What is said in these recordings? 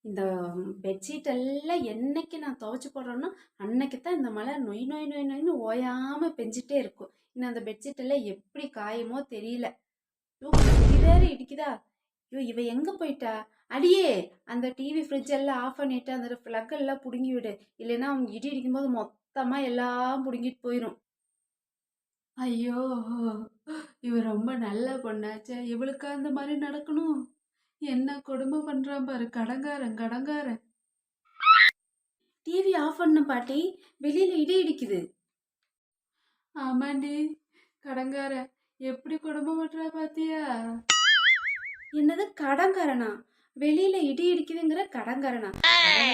இந்த பெட்ஷீட் எல்லாம் என்னைக்கு நான் துவைச்சு போடுறேனோ அன்னைக்கு தான் இந்த மழை நொய் நொய் நொய் நொய்னு ஓயாம பெஞ்சிட்டே இருக்கும். இன்னும் அந்த பெட்ஷீட் எல்லாம் எப்படி காயுமோ தெரியல. ஐயோ, இது வேற இடிக்குதா? ஐயோ, இவ எங்க போயிட்டா? அடியே, அந்த டிவி ஃப்ரிட்ஜ் எல்லாம் ஆஃப் பண்ணிட்டு அந்த பிளக் எல்லாம் புடுங்கி விடு. இல்லைன்னா அவங்க இடி இடிக்கும்போது மொத்தமா எல்லாம் புடுங்கிட்டு போயிடும். ஐயோ, இவ ரொம்ப நல்ல பொண்ணாச்சே, இவளுக்கு அந்த மாதிரி நடக்கணும்? என்ன கொடுமை பண்றான் பாரு, கடங்காரன் கடங்காரன். டிவி ஆஃப் பண்ண பாட்டி, வெளியில இடி இடிக்குது. ஆமாண்டி, கடங்கார எப்படி கொடுமை பண்றா பாத்தியா? என்னது கடங்காரனா? வெளியில இடி இடிக்குதுங்கிற கடங்காரனா?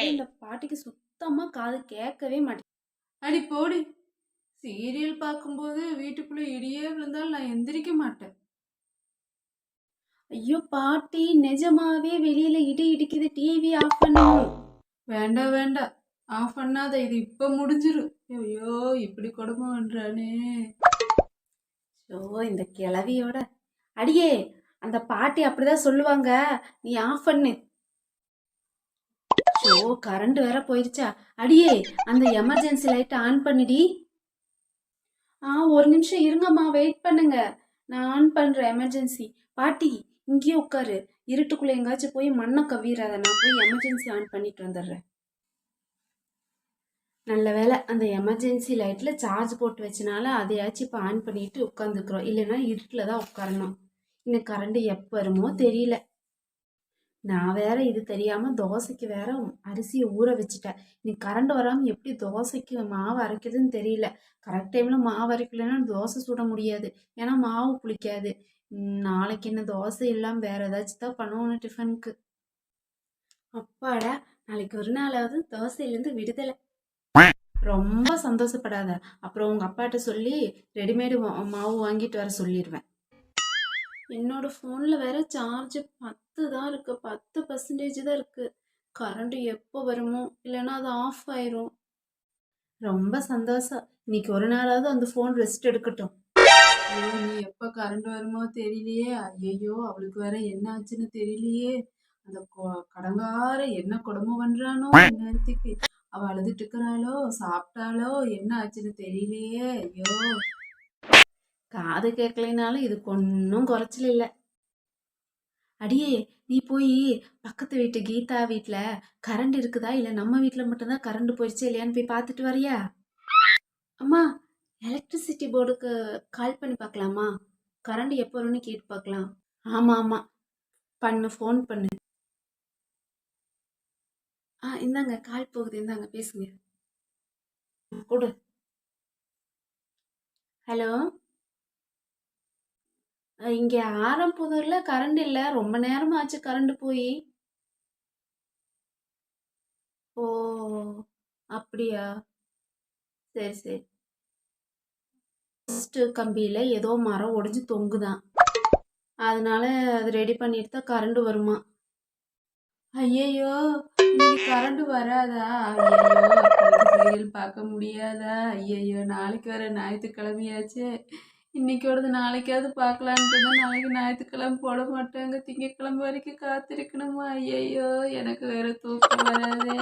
இந்த பாட்டிக்கு சுத்தமா காது கேட்கவே மாட்டேன். அடி போடி, சீரியல் பார்க்கும்போது வீட்டுக்குள்ள இடியே விழுந்தாலும் நான் எந்திரிக்க மாட்டேன். ஐயோ பாட்டி, நிஜமாவே வெளியில இடி இடிக்குது, டிவி ஆஃப் பண்ணணும். வேண்டாம் வேண்டாம், ஆஃப் பண்ணாத, இது இப்ப முடிஞ்சிரும். ஐயோ, இப்படி கொடுமை பண்றானே. ஓ, இந்த கிளவியோட. அடியே, அந்த பாட்டி அப்படிதான் சொல்லுவாங்க, நீ ஆஃப் பண்ணு. ஷோ, கரண்ட் வேற போயிருச்சா? அடியே, அந்த எமர்ஜென்சி லைட் ஆன் பண்ணிடி. ஒரு நிமிஷம் இருங்கம்மா, வெயிட் பண்ணுங்க, நான் ஆன் பண்றேன் எமர்ஜென்சி. பாட்டி, இங்கேயே உட்காரு, இருட்டுக்குள்ள எங்காச்சும் போய் மண்ணை கவ்விடாத, நான் போய் எமர்ஜென்சி ஆன் பண்ணிட்டு வந்துடுறேன். நல்ல வேலை, அந்த எமர்ஜென்சி லைட்டில் சார்ஜ் போட்டு வச்சனால அதையாச்சும் இப்போ ஆன் பண்ணிட்டு உட்காந்துக்கிறோம். இல்லைன்னா இருட்டில் தான் உட்காரணும். இன்னும் கரண்ட் எப்போ வருமோ தெரியல. நான் வேற இது தெரியாமல் தோசைக்கு வேற அரிசியை ஊற வச்சுட்டேன். இன்னைக்கு கரண்ட் வராமல் எப்படி தோசைக்கு மாவு அரைக்கிறதுன்னு தெரியல. கரெக்ட் டைமில் மாவு அரைக்கலைன்னா தோசை சுட முடியாது, ஏன்னா மாவு புளிக்காது. நாளைக்கு என்ன தோசை இல்லாமல் வேற ஏதாச்சும் தான் பண்ணுவோன்னு டிஃபனுக்கு. அப்பாடா, நாளைக்கு ஒரு நாளாவது தோசையிலேருந்து விடுதலை. ரொம்ப சந்தோஷப்படாத, அப்புறம் உங்க அப்பாட்ட சொல்லி ரெடிமேடு மாவு வாங்கிட்டு வர சொல்லிடுவேன். என்னோட ஃபோன்ல வேற சார்ஜ் 10 தான் இருக்கு, 10% தான் இருக்கு. கரண்ட் எப்போ வருமோ, இல்லைன்னா அது ஆஃப் ஆயிரும். ரொம்ப சந்தோஷம், இன்னைக்கு ஒரு நாளாவது அந்த ஃபோன் ரெஸ்ட் எடுக்கட்டும். ஐயோ, நீ எப்போ கரண்ட் வருமோ தெரியலையே. ஐயோ, அவளுக்கு வேற என்ன ஆச்சுன்னு தெரியலையே. அந்த கடங்கார என்ன கொடுமை பண்றானோ நேரத்துக்கு. அவ அழுதுட்டு இருக்கிறாளோ, சாப்பிட்டாலோ, என்ன ஆச்சுன்னு தெரியலையே. ஐயோ, காது கேட்கலைனாலும் இதுக்கு ஒன்றும் குறைச்சல் இல்லை. அடியே, நீ போய் பக்கத்து வீட்டு கீதா வீட்டில் கரண்ட் இருக்குதா, இல்லை நம்ம வீட்டில் மட்டும்தான் கரண்ட் போயிடுச்சு இல்லையான்னு போய் பார்த்துட்டு வரியா? அம்மா, எலக்ட்ரிசிட்டி போர்டுக்கு கால் பண்ணி பார்க்கலாமா? கரண்ட் எப்போ வரும்னு கேட்டு பார்க்கலாம். ஆமாம் ஆமாம், பண்ணு, ஃபோன் பண்ணு. இந்தாங்க கால் போகுது, இந்தாங்க பேசுங்க. கொடு. ஹலோ, இங்கே ஆரம்புதூரில் கரண்ட் இல்லை, ரொம்ப நேரம் ஆச்சு கரண்ட் போய். ஓ, அப்படியா? சரி சரி. ஃபஸ்ட்டு கம்பியில் ஏதோ மரம் ஒடிஞ்சு தொங்குதான், அதனால அது ரெடி பண்ணிட்டு தான் கரண்ட் வருமா. ஐயையோ, இன்னைக்கு கரண்ட் வராதா? ஐயையோ, சீரியல் பார்க்க முடியாதா? ஐயையோ, நாளைக்கு வர ஞாயிற்றுக்கிழமையாச்சு. இன்னைக்கோடது நாளைக்காவது பார்க்கலான்ட்டு தான். நாளைக்கு ஞாயிற்றுக்கிழமை போட மாட்டாங்க, திங்கட்கிழமை வரைக்கும் காத்திருக்கணுமா? ஐயையோ, எனக்கு வேற தூக்கம் வராதே.